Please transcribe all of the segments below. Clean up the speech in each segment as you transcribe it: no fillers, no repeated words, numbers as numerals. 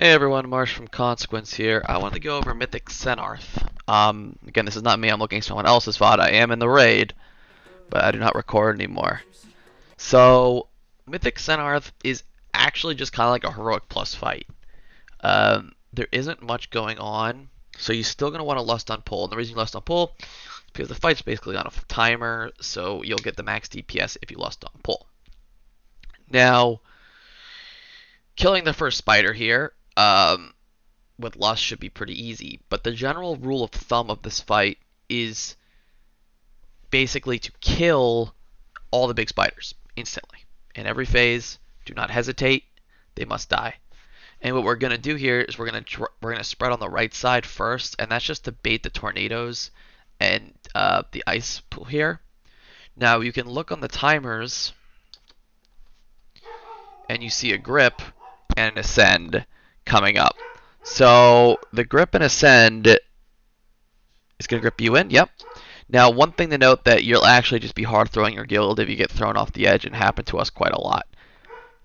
Hey everyone, Marsh from Consequence here. I wanted to go over Mythic Sennarth. Again, this is not me. I'm looking at someone else's VOD. I am in the raid, but I do not record anymore. So, Mythic Sennarth is actually just kind of like a heroic plus fight. There isn't much going on, so you're still going to want to lust on pull. And the reason you lust on pull is because the fight's basically on a timer, so you'll get the max DPS if you lust on pull. Now, killing the first spider here, with lust should be pretty easy, but the general rule of thumb of this fight is basically to kill all the big spiders instantly. In every phase, do not hesitate, they must die. And what we're going to do here is we're going to spread on the right side first, and that's just to bait the tornadoes and the ice pool here. Now you can look on the timers, and you see a grip and an ascend coming up. So the grip and ascend is going to grip you in. Yep. Now, one thing to note that you'll actually just be hard throwing your guild if you get thrown off the edge, and happened to us quite a lot.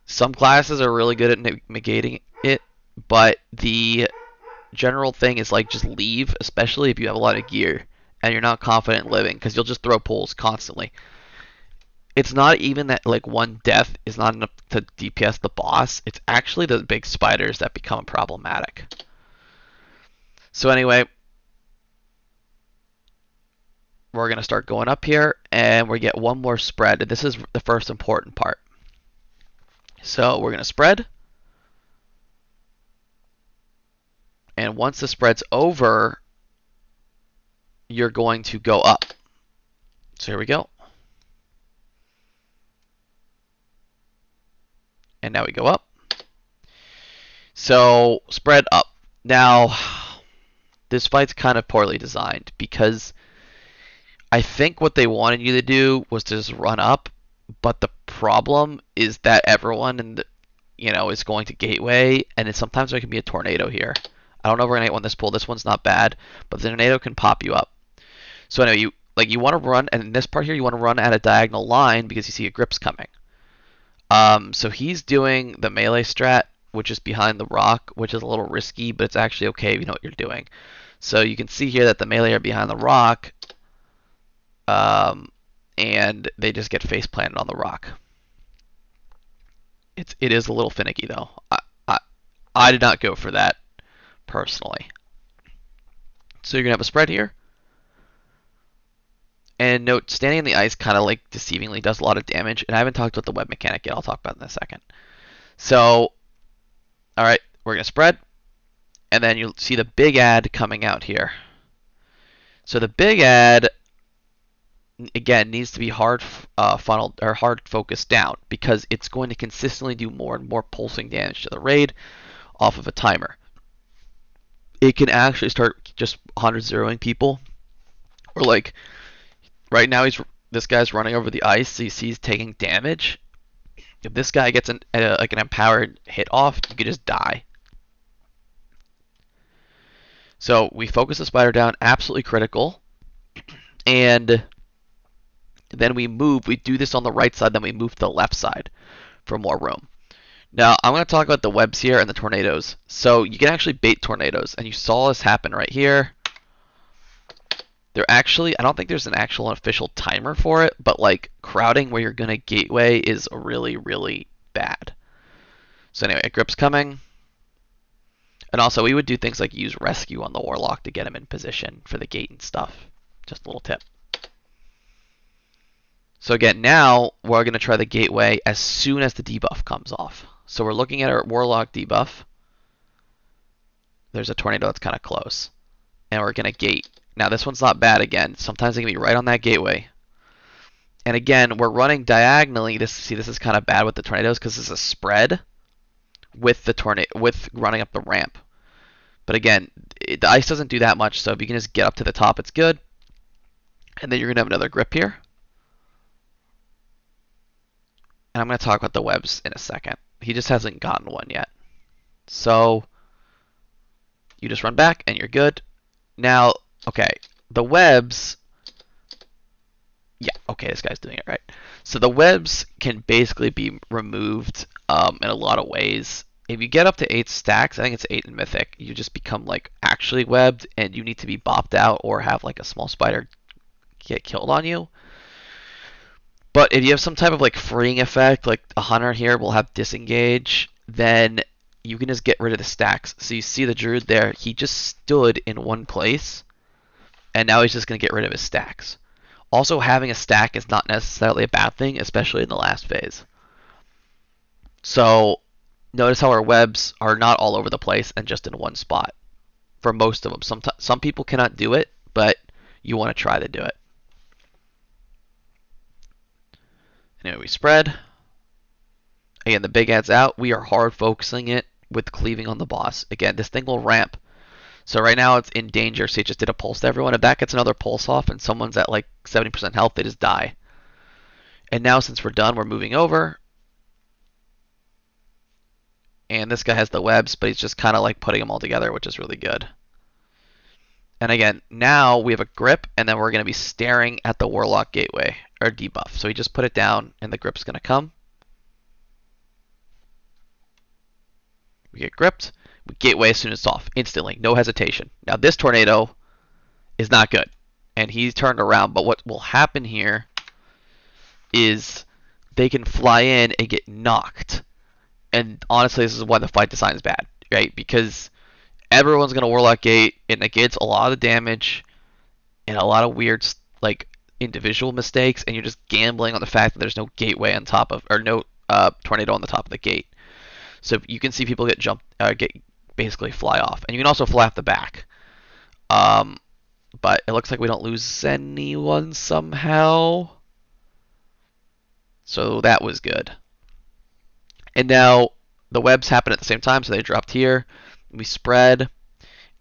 Some classes are really good at negating it, but the general thing is like just leave, especially if you have a lot of gear and you're not confident in living, because you'll just throw pulls constantly. It's not even that like one death is not enough to DPS the boss. It's actually the big spiders that become problematic. So anyway, we're going to start going up here, and we get one more spread. And this is the first important part. So we're going to spread. And once the spread's over, you're going to go up. So here we go. And now we go up. So spread up. Now, this fight's kind of poorly designed, because I think what they wanted you to do was to just run up, but the problem is that everyone is going to gateway, and sometimes there can be a tornado here. I don't know if we're gonna get one this pull. This one's not bad, but the tornado can pop you up. So anyway, you want to run, and in this part here, you want to run at a diagonal line because you see a grip's coming. So he's doing the melee strat, which is behind the rock, which is a little risky, but it's actually okay if you know what you're doing. So you can see here that the melee are behind the rock. And they just get face planted on the rock. It is a little finicky though. I did not go for that personally. So you're gonna have a spread here. And note, standing in the ice kind of like deceivingly does a lot of damage. And I haven't talked about the web mechanic yet. I'll talk about it in a second. So, all right, we're gonna spread, and then you'll see the big ad coming out here. So the big ad, again, needs to be hard funneled or hard focused down, because it's going to consistently do more and more pulsing damage to the raid off of a timer. It can actually start just 100-0ing people, or like right now this guy's running over the ice, so you see he's taking damage. If this guy gets like an empowered hit off, you could just die. So we focus the spider down, absolutely critical, and then we do this on the right side, then we move to the left side for more room. Now, I'm going to talk about the webs here and the tornadoes. So you can actually bait tornadoes, and you saw this happen right here. I don't think there's an actual official timer for it, but like crowding where you're going to gateway is really, really bad. So anyway, a grip's coming. And also, we would do things like use rescue on the warlock to get him in position for the gate and stuff. Just a little tip. So again, now we're going to try the gateway as soon as the debuff comes off. So we're looking at our warlock debuff. There's a tornado that's kind of close. And we're going to gate. Now this one's not bad again. Sometimes they can be right on that gateway. And again, we're running diagonally. This is kind of bad with the tornadoes because this is a spread with with running up the ramp. But again, the ice doesn't do that much, so if you can just get up to the top, it's good. And then you're going to have another grip here. And I'm going to talk about the webs in a second. He just hasn't gotten one yet. So you just run back and you're good. Now, okay, the webs. Yeah, okay, this guy's doing it right. So the webs can basically be removed in a lot of ways. if you get up to 8 stacks, I think it's 8 in Mythic, you just become like actually webbed, and you need to be bopped out or have like a small spider get killed on you. But if you have some type of like freeing effect, like a hunter here will have disengage, then you can just get rid of the stacks. So you see the druid there, he just stood in one place, and now he's just going to get rid of his stacks. Also, having a stack is not necessarily a bad thing, especially in the last phase. So notice how our webs are not all over the place and just in one spot for most of them. Some people cannot do it, but you want to try to do it. Anyway, we spread. Again, the big ad's out. We are hard focusing it with cleaving on the boss. Again, this thing will ramp. So right now it's in danger. See, it just did a pulse to everyone. If that gets another pulse off and someone's at like 70% health, they just die. And now since we're done, we're moving over. And this guy has the webs, but he's just kind of like putting them all together, which is really good. And again, now we have a grip, and then we're going to be staring at the Warlock Gateway, or debuff. So we just put it down, and the grip's going to come. We get gripped. We gateway as soon as it's off, instantly, no hesitation. Now this tornado is not good, and he's turned around. But what will happen here is they can fly in and get knocked. And honestly, this is why the fight design is bad, right? Because everyone's gonna Warlock Gate, and it gets a lot of damage and a lot of weird like individual mistakes, and you're just gambling on the fact that there's no gateway on top of, or no tornado on the top of the gate. So you can see people get basically fly off, and you can also fly off the back. But it looks like we don't lose anyone somehow, so that was good. And now the webs happen at the same time, so they dropped here. We spread,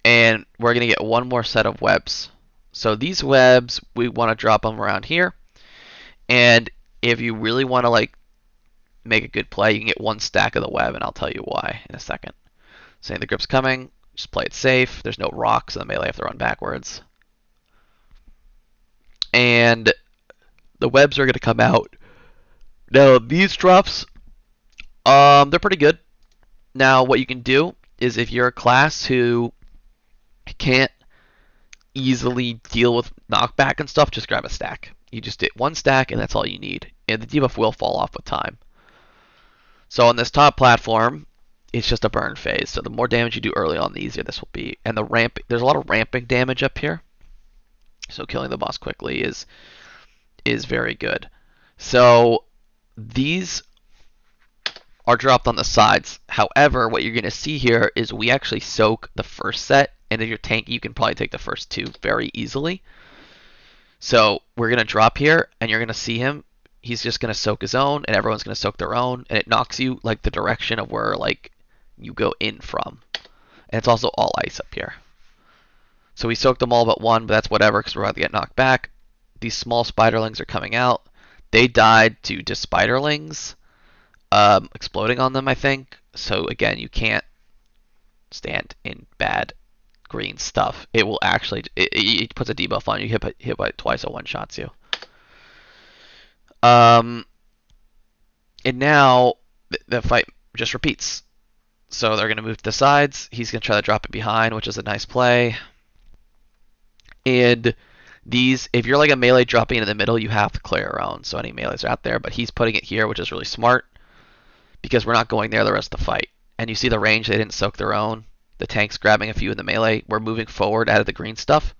and we're gonna get one more set of webs. So these webs, we want to drop them around here. And if you really want to like make a good play, you can get one stack of the web, and I'll tell you why in a second. Saying the grip's coming, just play it safe. There's no rocks, so the melee have to run backwards. And the webs are going to come out. Now these drops, they're pretty good. Now what you can do is, if you're a class who can't easily deal with knockback and stuff, just grab a stack. You just hit one stack, and that's all you need. And the debuff will fall off with time. So on this top platform, it's just a burn phase. So the more damage you do early on, the easier this will be. And the ramp, there's a lot of ramping damage up here. So killing the boss quickly is very good. So these are dropped on the sides. However, what you're going to see here is we actually soak the first set, and if you're tanky, you can probably take the first two very easily. So we're going to drop here, and you're going to see him. He's just going to soak his own, and everyone's going to soak their own, and it knocks you like the direction of where like you go in from. And it's also all ice up here. So we soaked them all but one, but that's whatever because we're about to get knocked back. These small spiderlings are coming out. They died to just spiderlings exploding on them, I think. So again, you can't stand in bad green stuff. It will actually, it puts a debuff on you. Hit by it twice, it one-shots you. And now the fight just repeats. So they're going to move to the sides. He's going to try to drop it behind, which is a nice play. And these, if you're like a melee dropping in the middle, you have to clear your own. So any melees are out there, but he's putting it here, which is really smart because we're not going there the rest of the fight. And you see the range, they didn't soak their own. The tank's grabbing a few in the melee. We're moving forward out of the green stuff.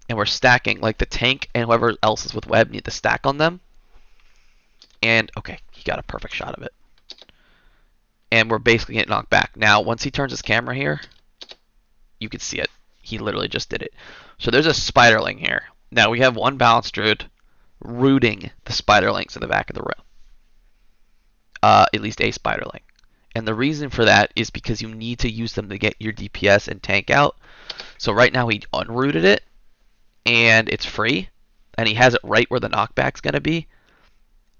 And we're stacking, like the tank and whoever else is with web need to stack on them. And, okay, he got a perfect shot of it. And we're basically getting knocked back. Now, once he turns his camera here, you can see it. He literally just did it. So there's a spiderling here. Now, we have one balanced druid rooting the spiderlings in the back of the room. At least a spiderling. And the reason for that is because you need to use them to get your DPS and tank out. So right now, he unrooted it, and it's free. And he has it right where the knockback's going to be.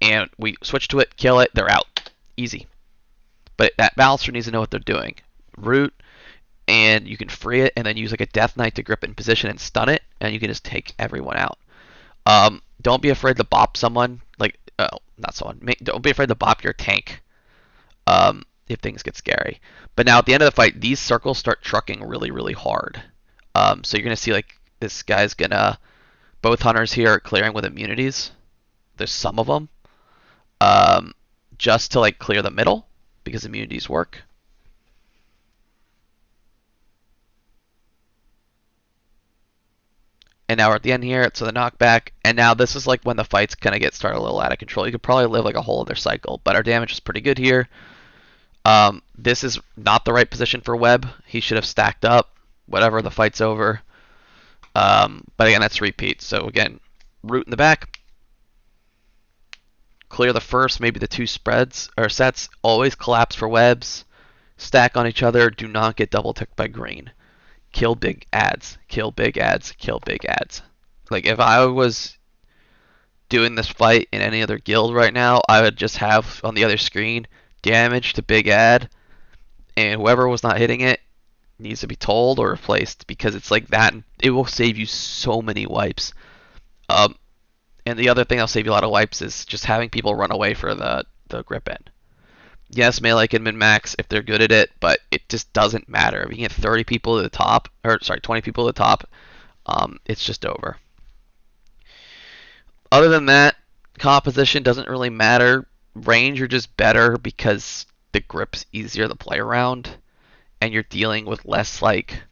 And we switch to it, kill it, they're out. Easy. But that balancer needs to know what they're doing. Root, and you can free it, and then use like a Death Knight to grip it in position and stun it, and you can just take everyone out. Don't be afraid to bop someone. Like, not someone. Don't be afraid to bop your tank. if things get scary. But now at the end of the fight, these circles start trucking really, really hard. So you're gonna see like this guy's gonna. Both hunters here are clearing with immunities. There's some of them, um, just to like clear the middle because immunities work. And now we're at the end here, so the knockback. And now this is like when the fight's gonna get started a little out of control. You could probably live like a whole other cycle, but our damage is pretty good here. This is not the right position for Webb. He should have stacked up, whatever, the fight's over. But again, that's repeat. So again, root in the back. Clear the first, maybe the two spreads or sets. Always collapse for Webbs. Stack on each other. Do not get double ticked by green. Kill big ads. Kill big ads. Kill big ads. Like if I was doing this fight in any other guild right now, I would just have on the other screen damage to big ad, and whoever was not hitting it needs to be told or replaced because it's like that. It will save you so many wipes. And the other thing that'll save you a lot of wipes is just having people run away for the grip end. Yes, melee can min-max if they're good at it, but it just doesn't matter. If you can get 30 people at the top, or sorry, 20 people at the top, it's just over. Other than that, composition doesn't really matter. Range are just better because the grip's easier to play around, and you're dealing with less like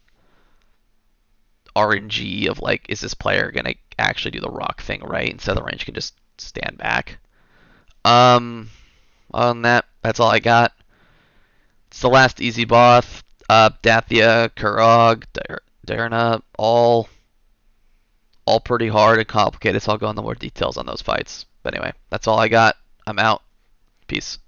RNG of like, is this player gonna actually do the rock thing right instead of the range can just stand back. Other than that, that's all I got. It's the last easy boss. Dathia, Kurog, Derna, all pretty hard and complicated, so I'll go into more details on those fights. But anyway, that's all I got. I'm out. Peace.